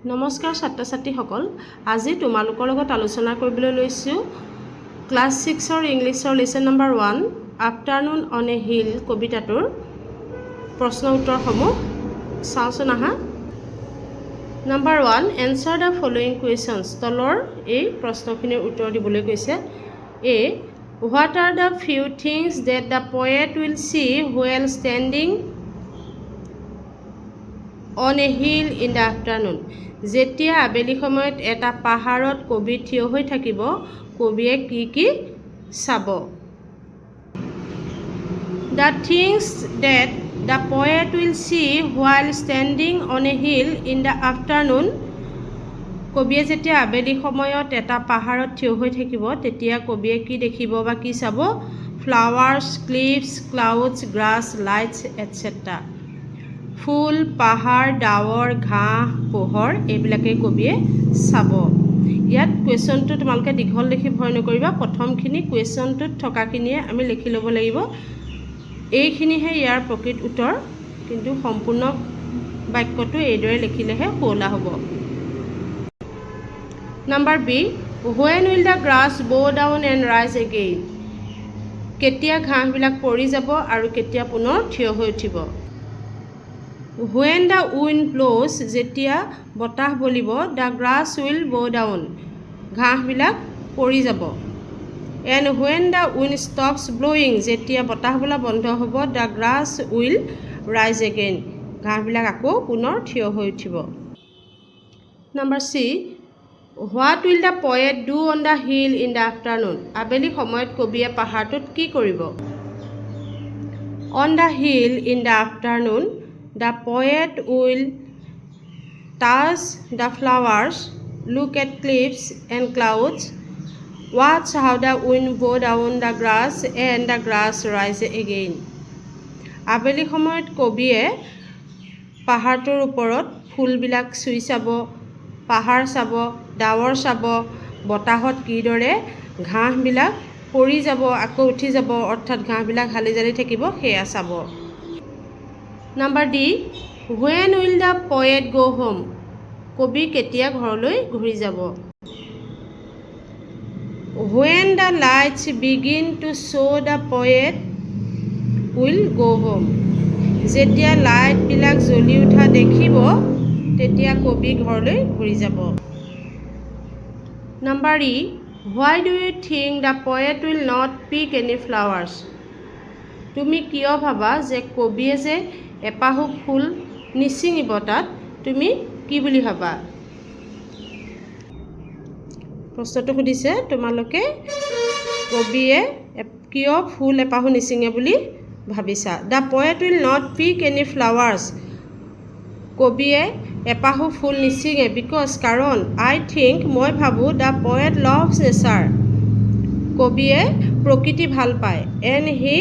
নমস্কাৰ ছাত্ৰ ছাত্ৰীসকল, আজি তোমালোকৰ লগত আলোচনা কৰিবলৈ লৈছোঁ ক্লাছ 6ৰ ইংলিছৰ lesson number 1 afternoon on a hill কবিতাটোৰ প্ৰশ্ন উত্তৰসমূহ চাওঁচোন আহা। Number 1, answer the following questions. তলৰ এই প্ৰশ্নখিনিৰ উত্তৰ দিবলৈ কৈছে। A, what are the few things that the poet will see while standing on a hill in the afternoon. যেতিয়া আবেলি সময়ত এটা পাহাৰত কবি থিয় হৈ থাকিব, কবিয়ে কি কি চাব? The things that the poet will see while standing on a hill in the afternoon. কবিয়ে যেতিয়া আবেলি সময়ত এটা পাহাৰত থিয় হৈ থাকিব, তেতিয়া কবিয়ে কি দেখিব বা কি চাব? Flowers, cliffs, clouds, grass, lights etcetera. ফুল, পাহাৰ, ডাৱৰ, ঘাঁহ, পোহৰ এইবিলাকেই কবিয়ে চাব। ইয়াত কুৱেশ্যনটো তোমালোকে দীঘল দেখি ভয় নকৰিবা। প্ৰথমখিনি কুৱেশ্যনটোত থকাখিনিয়ে আমি লিখি ল'ব লাগিব। এইখিনিহে ইয়াৰ প্ৰকৃত উত্তৰ, কিন্তু সম্পূৰ্ণ বাক্যটো এইদৰে লিখিলেহে শুৱলা হ'ব। Number B, when will the grass bow' down and rise again. কেতিয়া ঘাঁহবিলাক পৰি যাব আৰু কেতিয়া পুনৰ থিয় হৈ উঠিব? When the wind blows, যেতিয়া বতাহ বলিব, the grass will bow down, ঘাঁহবিলাক পৰি যাব। And when the wind stops blowing, যেতিয়া বতাহ বলা বন্ধ হ'ব, the grass will rise again, ঘাঁহবিলাক আকৌ পুনৰ থিয় হৈ উঠিব। Number C, what will the poet do on the hill in the afternoon? আবেলি সময়ত কবিয়ে পাহাৰটোত কি কৰিব? On the hill in the afternoon, the poet will touch the flowers, look at cliffs and clouds, watch how the wind blow down the grass and the grass rise again. আবেলি সময়ত কবিয়ে পাহাৰটোৰ ওপৰত ফুলবিলাক চুই চাব, পাহাৰ চাব, ডাৱৰ চাব, বতাহত কিদৰে ঘাঁহবিলাক পৰি যাব আকৌ উঠি যাব, অৰ্থাৎ ঘাঁহবিলাক হালি জালি থাকিব, সেয়া চাব। Number D, when will the poet go home? কবি কেতিয়া ঘৰলৈ ঘূৰি যাব? When the lights begin to show, the poet will go home. যেতিয়া লাইটবিলাক জ্বলি উঠা দেখিব, তেতিয়া কবি ঘৰলৈ ঘূৰি যাব। Number E, why do you think the poet will not pick any flowers? তুমি কিয় ভাবা যে কবিয়ে যে এপাহু ফুল নিচিঙিব? তাত তুমি কি বুলি ভাবা? প্ৰশ্নটো সুধিছে তোমালোকে কবিয়ে কিয় ফুল এপাহু নিচিঙে বুলি ভাবিছা? The poet will not pick any flowers. কবিয়ে এপাহু ফুল নিচিঙে বিকজ কাৰণ আই থিংক মই ভাবোঁ দ্য পয়েট লভছ নেচাৰ। কবিয়ে প্ৰকৃতি ভাল পায়। And he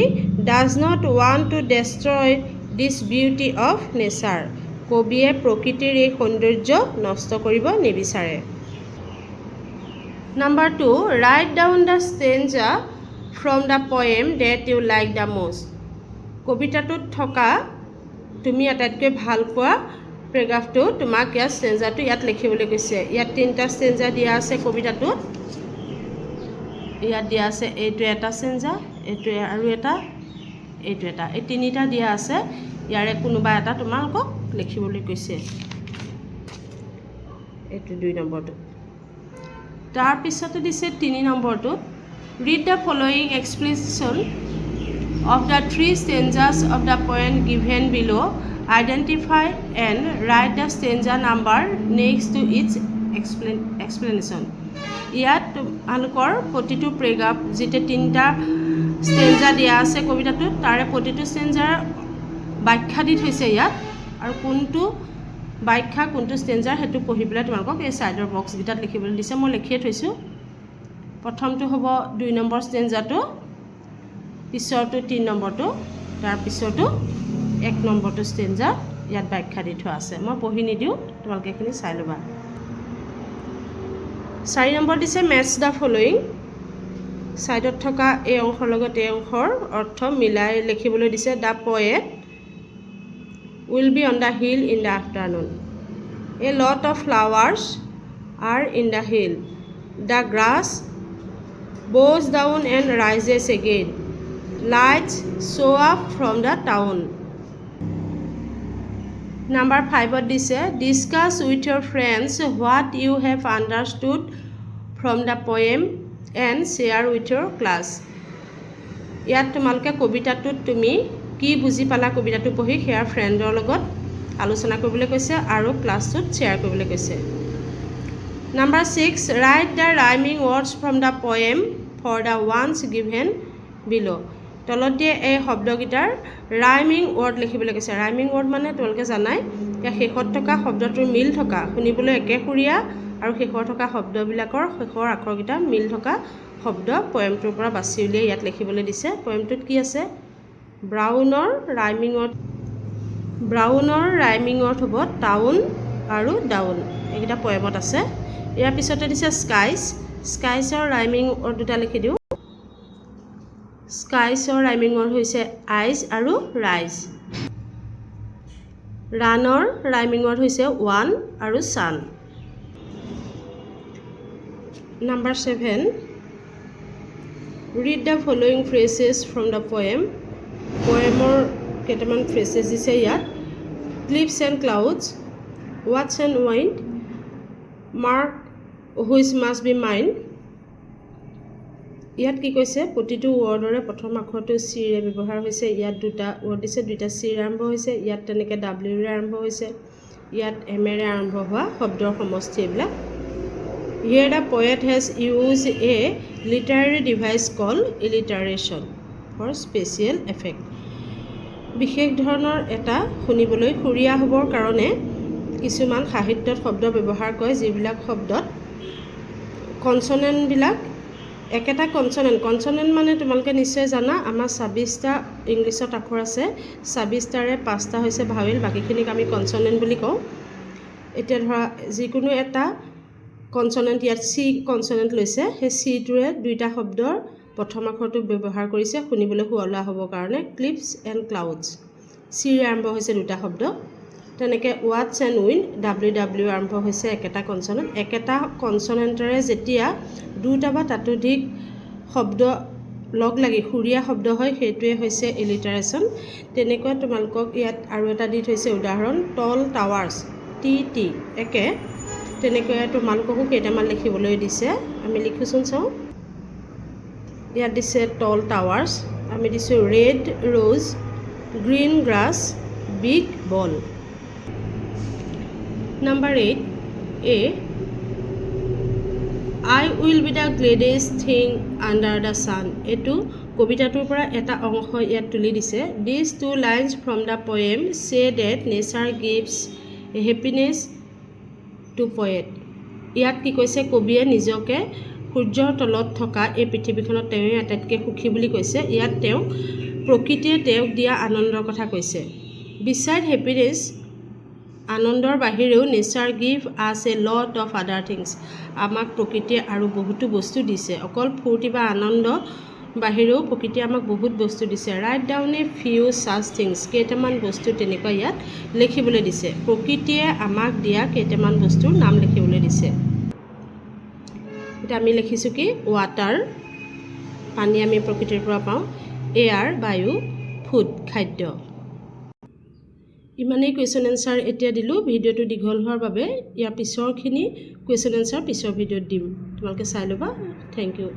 does not want to destroy this beauty of nature. কবিয়ে প্ৰকৃতিৰ এই সৌন্দৰ্য নষ্ট কৰিব নিবিচাৰে। Number 2, write down the stanza from the poem that you like the most. কবিতাটোত থকা তুমি আটাইতকৈ ভাল পোৱা পেৰাগ্ৰাফটো তোমাক ইয়াত ষ্টেঞ্জাটো ইয়াত লিখিবলৈ কৈছে। ইয়াত 3টা ষ্টেঞ্জা দিয়া আছে কবিতাটোত। ইয়াত দিয়া আছে এইটো এটা ষ্টেঞ্জা, এইটো আৰু এটা, এইটো এটা, এই 3টা দিয়া আছে। ইয়াৰে কোনোবা এটা তোমালোকক লিখিবলৈ কৈছে। এইটো 2 নম্বৰটো। তাৰপিছতে দিছে 3 নম্বৰটোত, read the following explanation of the 3 stanzas of the poem given below, identify and write the stanza number next to each explanation. ইয়াত তোমালোকৰ প্ৰতিটো পেৰাগ্ৰাফ যেতিয়া 3টা ষ্টেঞ্জা দিয়া আছে কবিতাটোত, তাৰে প্ৰতিটো ষ্টেঞ্জাৰ ব্যাখ্যা দি থৈছে ইয়াত, আৰু কোনটো ব্যাখ্যা কোনটো ষ্টেঞ্জাৰ সেইটো পঢ়ি পেলাই তোমালোকক এই ছাইডৰ বক্সকেইটাত লিখিবলৈ দিছে। মই লিখিয়ে থৈছোঁ। প্ৰথমটো হ'ব 2 নম্বৰ ষ্টেঞ্জাটো, পিছৰটো 3 নম্বৰটো, তাৰ পিছৰটো 1 নম্বৰটো ষ্টেঞ্জা ইয়াত ব্যাখ্যা দি থোৱা আছে। মই পঢ়ি নিদিওঁ, তোমালোকে এইখিনি চাই ল'বা। 4 নম্বৰ দিছে মেটছ দ্য ফলোয়িং। ছাইডত থকা এই অংশৰ লগত এই অংশৰ অৰ্থ মিলাই লিখিবলৈ দিছে। The poet will be on the hill in the afternoon. A lot of flowers are in the hill. The grass bows down and rises again. Lights show up from the town. Number 5 দিছে discuss with your friends what you have understood from the poem and share with your class. ইয়াত তোমালোকে কবিতাটোত তুমি কি বুজি পালা কবিতাটো পঢ়ি সেয়া ফ্ৰেণ্ডৰ লগত আলোচনা কৰিবলৈ কৈছে আৰু ক্লাছটোত শ্বেয়াৰ কৰিবলৈ কৈছে। Number 6 write the rhyming words from the poem for the ones given below. তলত দিয়ে এই শব্দকেইটাৰ ৰাইমিং ৱৰ্ড লিখিবলৈ কৈছে। ৰাইমিং ৱৰ্ড মানে তোমালোকে জানাই ইয়াৰ শেষত থকা শব্দটোৰ মিল থকা শুনিবলৈ একেসুৰীয়া আৰু শেষত থকা শব্দবিলাকৰ শেষৰ আখৰকেইটা মিল থকা শব্দ পয়েমটোৰ পৰা বাছি উলিয়াই ইয়াত লিখিবলৈ দিছে। পয়েমটোত কি আছে ব্ৰাউনৰ ৰাইমিং ৱৰ্ড হ'ব টাউন আৰু ডাউন এইকেইটা পয়েমত আছে। ইয়াৰ পিছতে দিছে স্কাইছৰ ৰাইমিং ৱৰ্ড দুটা লিখি দিওঁ। স্কাইছৰ ৰাইমিং ৱৰ্ড হৈছে আইজ আৰু ৰাইজ। ৰানৰ ৰাইমিং ৱৰ্ড হৈছে ওৱান আৰু sun. Number 7 read the following phrases from the poem. পয়েমৰ কেইটামান ফ্ৰেছেছ দিছে ইয়াত cliffs and clouds, watch and wind, mark which must be mine. ইয়াত কি কৈছে প্ৰতিটো ৱৰ্ডৰে প্ৰথম আখৰটো চিৰে ব্যৱহাৰ হৈছে। ইয়াত দুটা ৱৰ্ড দিছে দুটা চিৰে আৰম্ভ হৈছে। ইয়াত তেনেকৈ ডাব্লিউৰে আৰম্ভ হৈছে। ইয়াত এমেৰে আৰম্ভ হোৱা শব্দৰ সমষ্টি এইবিলাক। Here the poet has used a literary device called alliteration for special effect. বিশেষ ধৰণৰ এটা শুনিবলৈ সুৰীয়া হ'বৰ কাৰণে কিছুমান সাহিত্যত শব্দ ব্যৱহাৰ কৰে যিবিলাক শব্দত কনচনেণ্টবিলাক একেটা কনচনেণ্ট মানে তোমালোকে নিশ্চয় জানা আমাৰ 26টা ইংলিছত আখৰ আছে। 26টাৰে 5টা হৈছে ভাৱেল বাকীখিনিক আমি কনচনেণ্ট বুলি কওঁ। এতিয়া ধৰা যিকোনো এটা কনচনেণ্ট ইয়াত চি কনচনেণ্ট লৈছে সেই চিটোৰে দুইটা শব্দৰ প্ৰথম আখৰটো ব্যৱহাৰ কৰিছে শুনিবলৈ সুৱলা হ'বৰ কাৰণে ক্লিপছ এণ্ড ক্লাউডছ চিৰে আৰম্ভ হৈছে দুটা শব্দ। তেনেকৈ ৱাটছ এণ্ড উইণ্ড ডাব্লিউ আৰম্ভ হৈছে একেটা কনচনেণ্টৰে যেতিয়া দুটা বা তাতোধিক শব্দ লগ লাগি সুৰীয়া শব্দ হয় সেইটোৱে হৈছে এলিটাৰেশ্যন। তেনেকৈ তোমালোকক ইয়াত আৰু এটা দি থৈছে উদাহৰণ টল টাৱাৰ্ছ টি একে। তেনেকৈ তোমালোককো কেইটামান লিখিবলৈ দিছে আমি লিখোচোন চাওঁ। ইয়াত দিছে টল টাৱাৰ্ছ আমি দিছোঁ red rose green grass big ball. Number 8 A I will be the gladest thing under the sun. এইটো কবিতাটোৰ পৰা এটা অংশ ইয়াত তুলি দিছে। These two lines from the poem say that nature gives happiness to poet. ইয়াত কি কৈছে কবিয়ে নিজকে সূৰ্যৰ তলত থকা এই পৃথিৱীখনত তেওঁ আটাইতকৈ সুখী বুলি কৈছে। ইয়াত তেওঁ প্ৰকৃতিয়ে তেওঁক দিয়া আনন্দৰ কথা কৈছে। Beside happiness আনন্দৰ বাহিৰেও নেচাৰ গিভ আছ এ লট অফ আদাৰ থিংছ আমাক প্ৰকৃতিয়ে আৰু বহুতো বস্তু দিছে। অকল ফূৰ্তি বা আনন্দ বাহিৰেও প্ৰকৃতিয়ে আমাক বহুত বস্তু দিছে। Right down a few ছাচ things কেইটামান বস্তু তেনেকুৱা ইয়াত লিখিবলৈ দিছে। প্ৰকৃতিয়ে আমাক দিয়া কেইটামান বস্তুৰ নাম লিখিবলৈ দিছে। এতিয়া আমি লিখিছোঁ কি ৱাটাৰ পানী আমি প্ৰকৃতিৰ পৰা পাওঁ, এয়াৰ বায়ু, ফুড খাদ্য। ইমানেই কুৱেশ্যন এনচাৰ এতিয়া দিলোঁ। ভিডিঅ'টো দীঘল হোৱাৰ বাবে ইয়াৰ পিছৰখিনি কুৱেশ্যন এনচাৰ পিছৰ ভিডিঅ'ত দিম, তোমালোকে চাই ল'বা। Thank U.